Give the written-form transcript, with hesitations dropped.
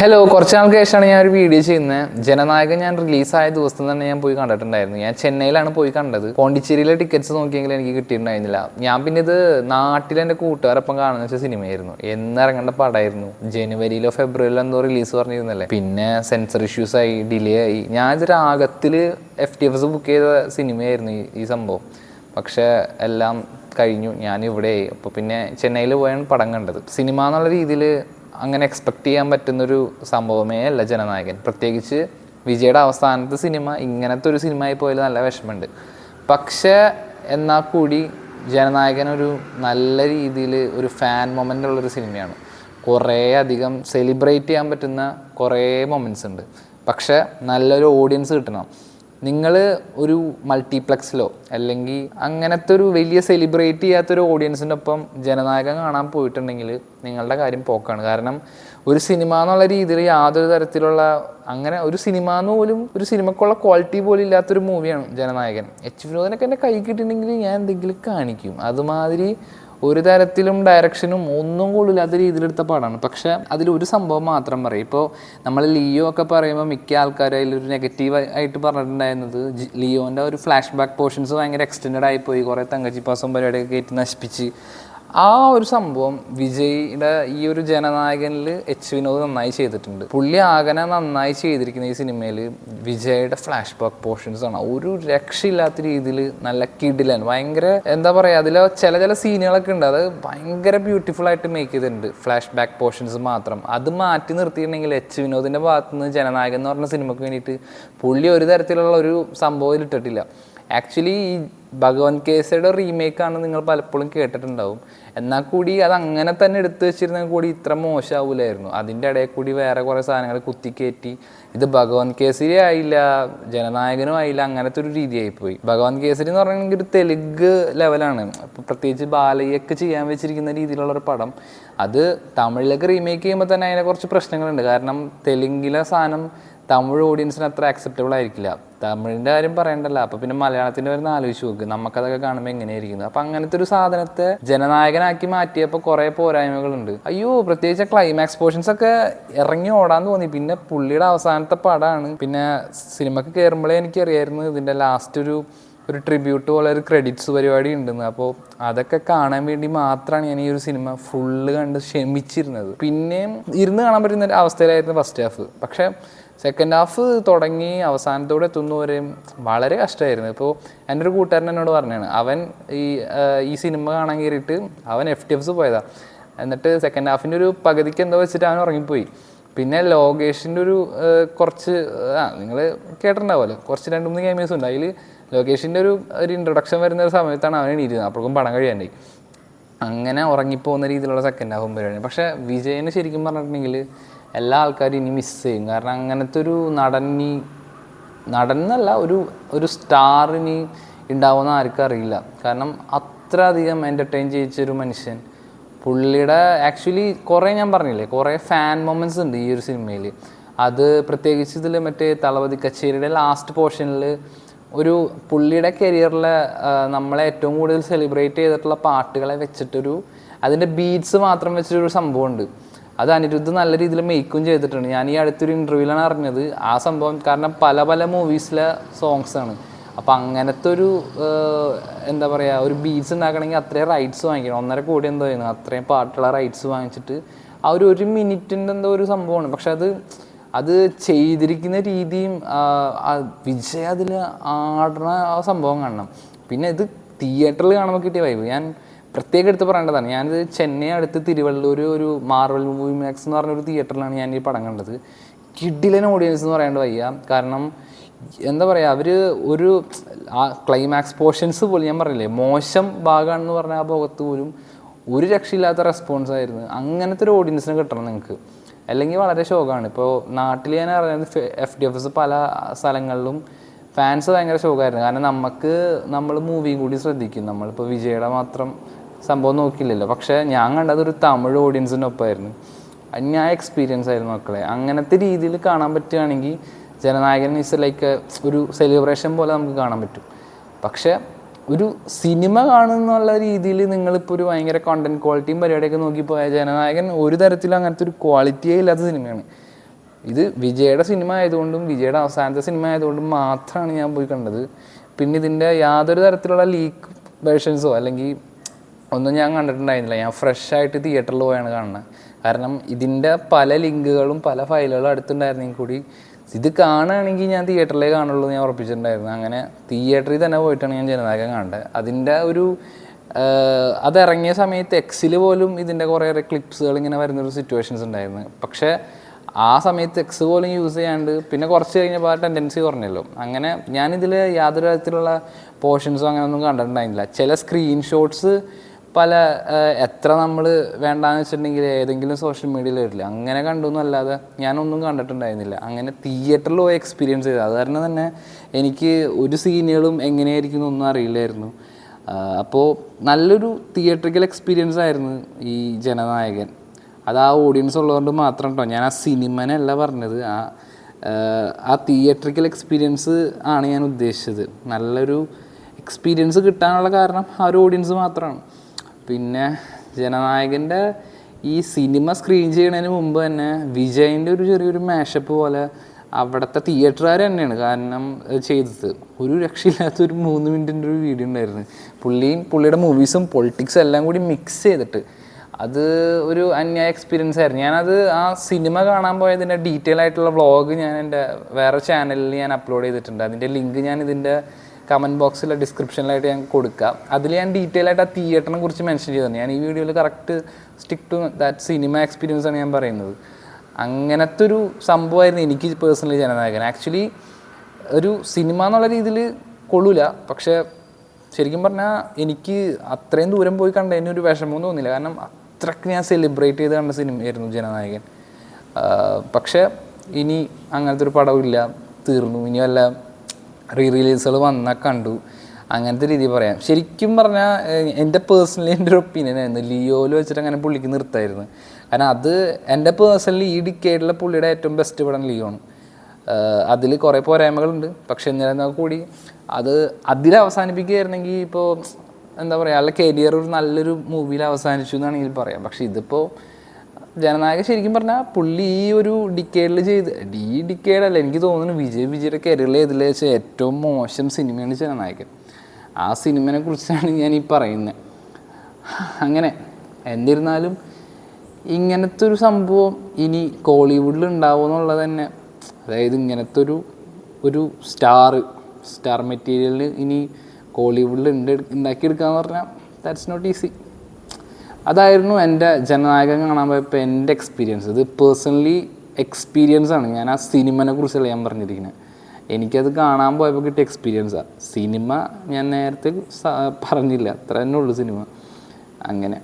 Hello, കുറച്ച് നാൾക്ക് ശേഷമാണ് ഞാൻ ഒരു വീഡിയോ ചെയ്യുന്നത്. ജനനായകൻ ഞാൻ റിലീസായ ദിവസം തന്നെ ഞാൻ പോയി കണ്ടിട്ടുണ്ടായിരുന്നു. ഞാൻ ചെന്നൈയിലാണ് പോയി കണ്ടത്. പോണ്ടിച്ചേരിയിലെ ടിക്കറ്റ്സ് നോക്കിയെങ്കിൽ എനിക്ക് കിട്ടിയിട്ടുണ്ടായിരുന്നില്ല. ഞാൻ പിന്നെ ഇത് നാട്ടിൽ എൻ്റെ കൂട്ടുകാരൊപ്പം കാണുന്ന വെച്ച സിനിമയായിരുന്നു. എന്നിറങ്ങേണ്ട പടമായിരുന്നു. ജനുവരിയിലോ ഫെബ്രുവരിയിലോ എന്തോ റിലീസ് പറഞ്ഞിരുന്നല്ലേ. പിന്നെ സെൻസർ ഇഷ്യൂസ് ആയി, ഡിലേ ആയി. ഞാൻ ഇത് രാഗത്തിൽ FTFs ബുക്ക് ചെയ്ത സിനിമയായിരുന്നു ഈ സംഭവം. പക്ഷേ എല്ലാം കഴിഞ്ഞു, ഞാൻ ഇവിടെയായി. അപ്പോൾ പിന്നെ ചെന്നൈയിൽ പോയാണ് പടം കണ്ടത്. സിനിമ എന്നുള്ള രീതിയിൽ അങ്ങനെ എക്സ്പെക്റ്റ് ചെയ്യാൻ പറ്റുന്നൊരു സംഭവമേ അല്ല ജനനായകൻ. പ്രത്യേകിച്ച് വിജയുടെ അവസാനത്തെ സിനിമ ഇങ്ങനത്തെ ഒരു സിനിമയായി പോയാൽ നല്ല വിഷമമുണ്ട്. പക്ഷേ എന്നാൽ കൂടി ജനനായകൻ ഒരു നല്ല രീതിയിൽ ഒരു ഫാൻ മൊമെൻ്റ് ഉള്ളൊരു സിനിമയാണ്. കുറേ അധികം സെലിബ്രേറ്റ് ചെയ്യാൻ പറ്റുന്ന കുറേ മൊമെൻറ്റ്സ് ഉണ്ട്. പക്ഷേ നല്ലൊരു ഓഡിയൻസ് കിട്ടണം. നിങ്ങൾ ഒരു മൾട്ടിപ്ലക്സിലോ അല്ലെങ്കിൽ അങ്ങനത്തെ ഒരു വലിയ സെലിബ്രേറ്റ് ചെയ്യാത്തൊരു ഓഡിയൻസിൻ്റെ ഒപ്പം ജനനായകൻ കാണാൻ പോയിട്ടുണ്ടെങ്കിൽ നിങ്ങളുടെ കാര്യം പോക്കാണ്. കാരണം ഒരു സിനിമ എന്നുള്ള രീതിയിൽ യാതൊരു തരത്തിലുള്ള അങ്ങനെ ഒരു സിനിമ എന്ന് പോലും ഒരു സിനിമക്കുള്ള ക്വാളിറ്റി പോലും ഇല്ലാത്തൊരു മൂവിയാണ് ജനനായകൻ. വിനോദിനൊക്കെ എൻ്റെ കൈ കിട്ടിയിട്ടുണ്ടെങ്കിൽ ഞാൻ എന്തെങ്കിലും കാണിക്കും. അതുമാതിരി ഒരു തരത്തിലും ഡയറക്ഷനും ഒന്നും കൊള്ളില്ലാത്ത രീതിയിലെടുത്ത പടമാണ്. പക്ഷേ അതിലൊരു സംഭവം മാത്രം പറയും. ഇപ്പോൾ നമ്മൾ ലിയോ ഒക്കെ പറയുമ്പോൾ മിക്ക ആൾക്കാരും അതിലൊരു നെഗറ്റീവ് ആയിട്ട് പറഞ്ഞിട്ടുണ്ടായിരുന്നത് ലിയോൻ്റെ ഒരു ഫ്ലാഷ് ബാക്ക് പോർഷൻസ് ഭയങ്കര എക്സ്റ്റെൻഡ് ആയിപ്പോയി, കുറേ തങ്കച്ചി പാസം പരിപാടിയൊക്കെ കയറ്റി നശിപ്പിച്ച്. ആ ഒരു സംഭവം വിജയുടെ ഈ ഒരു ജനനായകനിൽ വിനോദ് നന്നായി ചെയ്തിട്ടുണ്ട്. പുള്ളി ആകനെ നന്നായി ചെയ്തിരിക്കുന്ന ഈ സിനിമയിൽ വിജയുടെ ഫ്ലാഷ് ബാക്ക് പോർഷൻസ് ആണ് ഒരു രക്ഷയില്ലാത്ത രീതിയിൽ നല്ല കിടിലൻ. ഭയങ്കര എന്താ പറയുക, അതിൽ ചില സീനുകളൊക്കെ ഉണ്ട്, അത് ഭയങ്കര ബ്യൂട്ടിഫുൾ ആയിട്ട് മേക്ക് ചെയ്തിട്ടുണ്ട്. ഫ്ലാഷ് ബാക്ക് പോർഷൻസ് മാത്രം അത് മാറ്റി നിർത്തിയിട്ടുണ്ടെങ്കിൽ വിനോദിൻ്റെ ഭാഗത്തു നിന്ന് ജനനായകൻ എന്ന് പറഞ്ഞ സിനിമയ്ക്ക് വേണ്ടിയിട്ട് പുള്ളി ഒരു തരത്തിലുള്ള ഒരു സംഭവം ഇട്ടിട്ടില്ല. ആക്ച്വലി ഈ ഭഗവൻ കേസയുടെ റീമേക്കാണ് നിങ്ങൾ പലപ്പോഴും കേട്ടിട്ടുണ്ടാവും. എന്നാൽ കൂടി അത് അങ്ങനെ തന്നെ എടുത്തു വെച്ചിരുന്നെങ്കിൽ കൂടി ഇത്ര മോശമാവില്ലായിരുന്നു. അതിൻ്റെ ഇടയിൽ കൂടി വേറെ കുറേ സാധനങ്ങൾ കുത്തിക്കയറ്റി ഇത് ഭഗവൻ കേസരി ആയില്ല, ജനനായകനും ആയില്ല, അങ്ങനത്തെ ഒരു രീതിയായിപ്പോയി. ഭഗവൻ കേസരി എന്ന് പറഞ്ഞെങ്കിൽ ഒരു തെലുങ്ക് ലെവലാണ്. ഇപ്പോൾ പ്രത്യേകിച്ച് ബാലയ്യൊക്കെ ചെയ്യാൻ വെച്ചിരിക്കുന്ന രീതിയിലുള്ളൊരു പടം അത് തമിഴിലേക്ക് റീമേക്ക് ചെയ്യുമ്പോൾ തന്നെ അതിനെ കുറച്ച് പ്രശ്നങ്ങളുണ്ട്. കാരണം തെലുങ്കിലെ സാധനം തമിഴ് ഓഡിയൻസിന് അത്ര അക്സെപ്റ്റബിൾ ആയിരിക്കില്ല. തമിഴിൻ്റെ കാര്യം പറയണ്ടല്ലോ. അപ്പോൾ പിന്നെ മലയാളത്തിൻ്റെ വരുന്ന ആലോചിച്ച് നോക്ക്, നമുക്കതൊക്കെ കാണുമ്പോൾ എങ്ങനെയായിരിക്കുന്നത്. അപ്പോൾ അങ്ങനത്തെ ഒരു സാധനത്തെ ജനനായകനാക്കി മാറ്റിയപ്പോൾ കുറേ പോരായ്മകളുണ്ട്. അയ്യോ, പ്രത്യേകിച്ച് ക്ലൈമാക്സ് പോർഷൻസ് ഒക്കെ ഇറങ്ങി ഓടാൻ തോന്നി. പിന്നെ പുള്ളിയുടെ അവസാനത്തെ പടമാണ്. പിന്നെ സിനിമക്ക് കയറുമ്പോഴേ എനിക്കറിയായിരുന്നു ഇതിൻ്റെ ലാസ്റ്റ് ഒരു ട്രിബ്യൂട്ട് പോലെ ഒരു ക്രെഡിറ്റ്സ് പരിപാടി ഉണ്ടെന്ന്. അപ്പോൾ അതൊക്കെ കാണാൻ വേണ്ടി മാത്രമാണ് ഞാൻ ഈ ഒരു സിനിമ ഫുള്ള് കണ്ട് ക്ഷമിച്ചിരുന്നത്. പിന്നെയും ഇരുന്ന് കാണാൻ പറ്റുന്ന അവസ്ഥയിലായിരുന്നു ഫസ്റ്റ് ഹാഫ്. പക്ഷേ സെക്കൻഡ് ഹാഫ് തുടങ്ങി അവസാനത്തോടെ എത്തുന്നവരെയും വളരെ കഷ്ടമായിരുന്നു. ഇപ്പോൾ എൻ്റെ ഒരു കൂട്ടുകാരൻ എന്നോട് പറഞ്ഞാണ്, അവൻ ഈ സിനിമ കാണാൻ കയറിയിട്ട് അവൻ FTFs പോയതാണ്. എന്നിട്ട് സെക്കൻഡ് ഹാഫിൻ്റെ ഒരു പകുതിക്ക് എന്തോ വെച്ചിട്ട് അവൻ ഉറങ്ങിപ്പോയി. പിന്നെ ലോകേഷിൻ്റെ കുറച്ച് നിങ്ങൾ കേട്ടിട്ടുണ്ടാവുമല്ലോ, കുറച്ച് 2-3 ഗെയിമേഴ്സ് ഉണ്ട്. അതിൽ ലോകേഷിൻ്റെ ഒരു ഇൻട്രൊഡക്ഷൻ വരുന്ന ഒരു സമയത്താണ് അവൻ എണീരുന്നത്. അപ്പോഴേക്കും പടം കഴിയാണ്ടായി. അങ്ങനെ ഉറങ്ങിപ്പോകുന്ന രീതിയിലുള്ള സെക്കൻഡ് ഹാഫും പരിപാടി. പക്ഷേ വിജയന് ശരിക്കും പറഞ്ഞിട്ടുണ്ടെങ്കിൽ എല്ലാ ആൾക്കാരും ഇനി മിസ് ചെയ്യും. കാരണം അങ്ങനത്തെ ഒരു നടൻ എന്നല്ല, ഒരു സ്റ്റാറിനി ഉണ്ടാവുമെന്ന് ആർക്കും അറിയില്ല. കാരണം അത്ര അധികം എൻ്റർടൈൻ ചെയ്യിച്ചൊരു മനുഷ്യൻ. പുള്ളിയുടെ ആക്ച്വലി കുറേ ഞാൻ പറഞ്ഞില്ലേ, കുറേ ഫാൻ മൊമെൻറ്റ്സ് ഉണ്ട് ഈ ഒരു സിനിമയിൽ. അത് പ്രത്യേകിച്ച് ഇതിൽ മറ്റേ തളപതി കച്ചേരിയുടെ ലാസ്റ്റ് പോർഷനിൽ ഒരു പുള്ളിയുടെ കരിയറിലെ നമ്മളെ ഏറ്റവും കൂടുതൽ സെലിബ്രേറ്റ് ചെയ്തിട്ടുള്ള പാട്ടുകളെ വെച്ചിട്ടൊരു അതിൻ്റെ ബീറ്റ്സ് മാത്രം വെച്ചിട്ടൊരു സംഭവമുണ്ട്. അത് അനിരുദ്ധ് നല്ല രീതിയിൽ മേക്കും ചെയ്തിട്ടുണ്ട്. ഞാൻ ഈ അടുത്തൊരു ഇൻ്റർവ്യൂവിലാണ് അറിഞ്ഞത് ആ സംഭവം. കാരണം പല മൂവീസിലെ സോങ്സാണ്. അപ്പോൾ അങ്ങനത്തെ ഒരു എന്താ പറയുക, ഒരു ബീറ്റ്സ് ഉണ്ടാക്കണമെങ്കിൽ അത്രയും റൈറ്റ്സ് വാങ്ങിക്കണം. 1.5 കോടി എന്തോ ചെയ്യുന്നു, അത്രയും പാട്ടുള്ള റൈറ്റ്സ് വാങ്ങിച്ചിട്ട് ആ ഒരു മിനിറ്റിൻ്റെ എന്തോ ഒരു സംഭവമാണ്. പക്ഷെ അത് ചെയ്തിരിക്കുന്ന രീതിയും വിജയ് അതിൽ ആടുന്ന ആ സംഭവം കാണണം. പിന്നെ ഇത് തിയേറ്ററിൽ കാണുമ്പോൾ കിട്ടിയ വൈബ് ഞാൻ പ്രത്യേകം എടുത്ത് പറയേണ്ടതാണ്. ഞാനിത് ചെന്നൈ അടുത്ത് തിരുവള്ളൂർ ഒരു മാർവൽ മൂവി മാക്സ് എന്ന് പറഞ്ഞൊരു തിയേറ്ററിലാണ് ഞാൻ ഈ പടം കണ്ടത്. കിഡിലൻ ഓഡിയൻസ് എന്ന് പറയേണ്ട വയ്യ. കാരണം എന്താ പറയുക, അവർ ആ ക്ലൈമാക്സ് പോർഷൻസ് പോലും ഞാൻ പറഞ്ഞില്ലേ മോശം ഭാഗമാണെന്ന് പറഞ്ഞ ആ ഭാഗത്ത് പോലും ഒരു രക്ഷയില്ലാത്ത റെസ്പോൺസ് ആയിരുന്നു. അങ്ങനത്തെ ഒരു ഓഡിയൻസിനെ കിട്ടണം നിങ്ങൾക്ക്, അല്ലെങ്കിൽ വളരെ ശോകമാണ്. ഇപ്പോൾ നാട്ടിൽ ഞാൻ അറിയുന്നത് FTFs പല സ്ഥലങ്ങളിലും ഫാൻസ് ഭയങ്കര ശോകമായിരുന്നു. കാരണം നമ്മൾ മൂവിയും കൂടി ശ്രദ്ധിക്കും. നമ്മളിപ്പോൾ വിജയുടെ മാത്രം സംഭവം നോക്കില്ലല്ലോ. പക്ഷേ ഞാൻ കണ്ടത് ഒരു തമിഴ് ഓഡിയൻസിനൊപ്പമായിരുന്നു. അന്യായ എക്സ്പീരിയൻസ് ആയിരുന്നു മക്കളെ. അങ്ങനത്തെ രീതിയിൽ കാണാൻ പറ്റുകയാണെങ്കിൽ ജനനായകൻ ഈസ് ലൈക്ക് ഒരു സെലിബ്രേഷൻ പോലെ നമുക്ക് കാണാൻ പറ്റും. പക്ഷേ ഒരു സിനിമ കാണുന്നുള്ള രീതിയിൽ നിങ്ങളിപ്പോൾ ഒരു ഭയങ്കര കണ്ടന്റ് ക്വാളിറ്റിയും പരിപാടിയൊക്കെ നോക്കി പോയാൽ ജനനായകൻ ഒരു തരത്തിലും അങ്ങനത്തെ ഒരു ക്വാളിറ്റിയേ ഇല്ലാത്ത സിനിമയാണ്. ഇത് വിജയുടെ സിനിമ ആയതുകൊണ്ടും വിജയുടെ അവസാനത്തെ സിനിമ ആയതുകൊണ്ടും മാത്രമാണ് ഞാൻ പോയി കണ്ടത്. പിന്നെ ഇതിൻ്റെ യാതൊരു തരത്തിലുള്ള ലീക്ക് വേർഷൻസോ അല്ലെങ്കിൽ ഒന്നും ഞാൻ കണ്ടിട്ടുണ്ടായിരുന്നില്ല. ഞാൻ ഫ്രഷ് ആയിട്ട് തിയേറ്ററിൽ പോയാണ് കാണുന്നത്. കാരണം ഇതിൻ്റെ പല ലിങ്കുകളും പല ഫയലുകളും അടുത്തുണ്ടായിരുന്നെങ്കിൽ കൂടി ഇത് കാണുകയാണെങ്കിൽ ഞാൻ തിയേറ്ററിലേ കാണുള്ളൂ എന്ന് ഞാൻ ഉറപ്പിച്ചിട്ടുണ്ടായിരുന്നു. അങ്ങനെ തിയേറ്ററിൽ തന്നെ പോയിട്ടാണ് ഞാൻ ജനനായകൻ കാണേണ്ടത്. അതിൻ്റെ ഒരു അതിറങ്ങിയ സമയത്ത് എക്സിൽ പോലും ഇതിൻ്റെ കുറേ ക്ലിപ്സുകൾ ഇങ്ങനെ വരുന്നൊരു സിറ്റുവേഷൻസ് ഉണ്ടായിരുന്നു. പക്ഷേ ആ സമയത്ത് എക്സ് പോലും യൂസ് ചെയ്യാണ്ട് പിന്നെ കുറച്ച് കഴിഞ്ഞപ്പോൾ ആ ടെൻഡൻസി കുറഞ്ഞല്ലോ. അങ്ങനെ ഞാനിതിൽ യാതൊരു തരത്തിലുള്ള പോർഷൻസോ അങ്ങനെയൊന്നും കണ്ടിട്ടുണ്ടായിരുന്നില്ല. ചില സ്ക്രീൻഷോട്ട്സ് പല എത്ര നമ്മൾ വേണ്ടാന്ന് വെച്ചിട്ടുണ്ടെങ്കിൽ ഏതെങ്കിലും സോഷ്യൽ മീഡിയയിൽ വരില്ല, അങ്ങനെ കണ്ടൊന്നും അല്ലാതെ ഞാനൊന്നും കണ്ടിട്ടുണ്ടായിരുന്നില്ല. അങ്ങനെ തിയേറ്ററിൽ പോയി എക്സ്പീരിയൻസ് ചെയ്തത്. അത് കാരണം തന്നെ എനിക്ക് ഒരു സീനുകളും എങ്ങനെയായിരിക്കും എന്നൊന്നും അറിയില്ലായിരുന്നു. അപ്പോൾ നല്ലൊരു തിയേറ്ററിക്കൽ എക്സ്പീരിയൻസ് ആയിരുന്നു ഈ ജനനായകൻ. അത് ആ ഓഡിയൻസ് ഉള്ളതുകൊണ്ട് മാത്രം കേട്ടോ, ഞാൻ ആ സിനിമനല്ല പറഞ്ഞത്, ആ തിയേറ്ററിക്കൽ എക്സ്പീരിയൻസ് ആണ് ഞാൻ ഉദ്ദേശിച്ചത്. നല്ലൊരു എക്സ്പീരിയൻസ് കിട്ടാനുള്ള കാരണം ആ ഒരു ഓഡിയൻസ് മാത്രമാണ്. പിന്നെ ജനനായകൻ്റെ ഈ സിനിമ സ്ക്രീൻ ചെയ്യുന്നതിന് മുമ്പ് തന്നെ വിജയിൻ്റെ ഒരു ചെറിയൊരു മാഷപ്പ് പോലെ അവിടുത്തെ തിയേറ്ററുകാർ തന്നെയാണ് കാരണം ചെയ്തത്. ഒരു രക്ഷയില്ലാത്തൊരു 3 മിനിറ്റിൻ്റെ ഒരു വീഡിയോ ഉണ്ടായിരുന്നു. പുള്ളിയുടെ മൂവീസും പൊളിറ്റിക്സും എല്ലാം കൂടി മിക്സ് ചെയ്തിട്ട് അത് ഒരു അന്യായ എക്സ്പീരിയൻസ് ആയിരുന്നു. ഞാനത് ആ സിനിമ കാണാൻ പോയതിൻ്റെ ഡീറ്റെയിൽ ആയിട്ടുള്ള വ്ളോഗ് ഞാൻ എൻ്റെ വേറെ ചാനലിൽ ഞാൻ അപ്ലോഡ് ചെയ്തിട്ടുണ്ട്. അതിൻ്റെ ലിങ്ക് ഞാൻ ഇതിൻ്റെ കമൻറ്റ് ബോക്സിലെ ഡിസ്ക്രിപ്ഷനിലായിട്ട് ഞാൻ കൊടുക്കാം. അതിൽ ഞാൻ ഡീറ്റെയിൽ ആയിട്ട് ആ തിയേറ്ററിനെ കുറിച്ച് മെൻഷൻ ചെയ്തിട്ടുണ്ട്. ഞാൻ ഈ വീഡിയോയിൽ correct stick to that cinema experience ആണ് ഞാൻ പറയുന്നത്. അങ്ങനത്തെ ഒരു സംഭവമായിരുന്നു എനിക്ക് പേഴ്സണലി ജനനായകൻ. ആക്ച്വലി ഒരു സിനിമ എന്നുള്ള രീതിയിൽ കൊള്ളൂല, പക്ഷേ ശരിക്കും പറഞ്ഞാൽ എനിക്ക് അത്രയും ദൂരം പോയി കണ്ടതിന് ഒരു വിഷമമൊന്നും തോന്നില്ല. കാരണം അത്രയ്ക്ക് ഞാൻ സെലിബ്രേറ്റ് ചെയ്ത് കണ്ട സിനിമയായിരുന്നു ജനനായകൻ. പക്ഷേ ഇനി അങ്ങനത്തെ ഒരു പടമില്ല, തീർന്നു. ഇനി വല്ല റിലീസുകൾ വന്നാൽ കണ്ടു, അങ്ങനത്തെ രീതിയിൽ പറയാം. ശരിക്കും പറഞ്ഞാൽ എൻ്റെ പേഴ്സണലി എൻ്റെ ഒരു ഒപ്പീനിയൻ ആയിരുന്നു ലിയോയിൽ വെച്ചിട്ട് അങ്ങനെ പുള്ളിക്ക് നിർത്തായിരുന്നു. കാരണം അത് എൻ്റെ പേഴ്സണലി ഈ ഡിക്കേഡിലെ പുള്ളിയുടെ ഏറ്റവും ബെസ്റ്റ് പടം ലിയോ ആണ്. അതിൽ കുറേ പോരായ്മകളുണ്ട്, പക്ഷെ എന്നിരുന്നാൽ കൂടി അത് അതിൽ അവസാനിപ്പിക്കുകയായിരുന്നെങ്കിൽ ഇപ്പോൾ എന്താ പറയുക, അയാളുടെ കരിയർ ഒരു നല്ലൊരു മൂവിയിൽ അവസാനിച്ചു എന്നാണെങ്കിൽ പറയാം. പക്ഷെ ഇതിപ്പോൾ ജനനായകൻ ശരിക്കും പറഞ്ഞാൽ പുള്ളി ഈ ഒരു ഡിക്കേഡിൽ ഈ ഡിക്കേഡല്ല, എനിക്ക് തോന്നുന്നു വിജയുടെ കരിയറിൽ ഇതിൽ വെച്ച് ഏറ്റവും മോശം സിനിമയാണ് ജനനായകൻ. ആ സിനിമയെ കുറിച്ചാണ് ഞാൻ ഈ പറയുന്നത്. അങ്ങനെ എന്നിരുന്നാലും ഇങ്ങനത്തെ ഒരു സംഭവം ഇനി കോളിവുഡിൽ ഉണ്ടാവും എന്നുള്ളത് തന്നെ, അതായത് ഇങ്ങനത്തെ ഒരു സ്റ്റാർ മെറ്റീരിയൽ ഇനി കോളിവുഡിൽ ഉണ്ടാക്കിയെടുക്കാന്ന് പറഞ്ഞാൽ ദാറ്റ്സ് നോട്ട് ഈസി. അതായിരുന്നു എൻ്റെ ജനനായകൻ കാണാൻ പോയപ്പോൾ എൻ്റെ എക്സ്പീരിയൻസ്. ഇത് പേഴ്സണലി എക്സ്പീരിയൻസ് ആണ്, ഞാൻ ആ സിനിമനെ കുറിച്ചല്ല ഞാൻ പറഞ്ഞിരിക്കുന്നത്. എനിക്കത് കാണാൻ പോയപ്പോൾ കിട്ടിയ എക്സ്പീരിയൻസാണ്. സിനിമ ഞാൻ നേരത്തെ പറഞ്ഞില്ല, അത്ര തന്നെ ഉള്ളൂ സിനിമ. അങ്ങനെ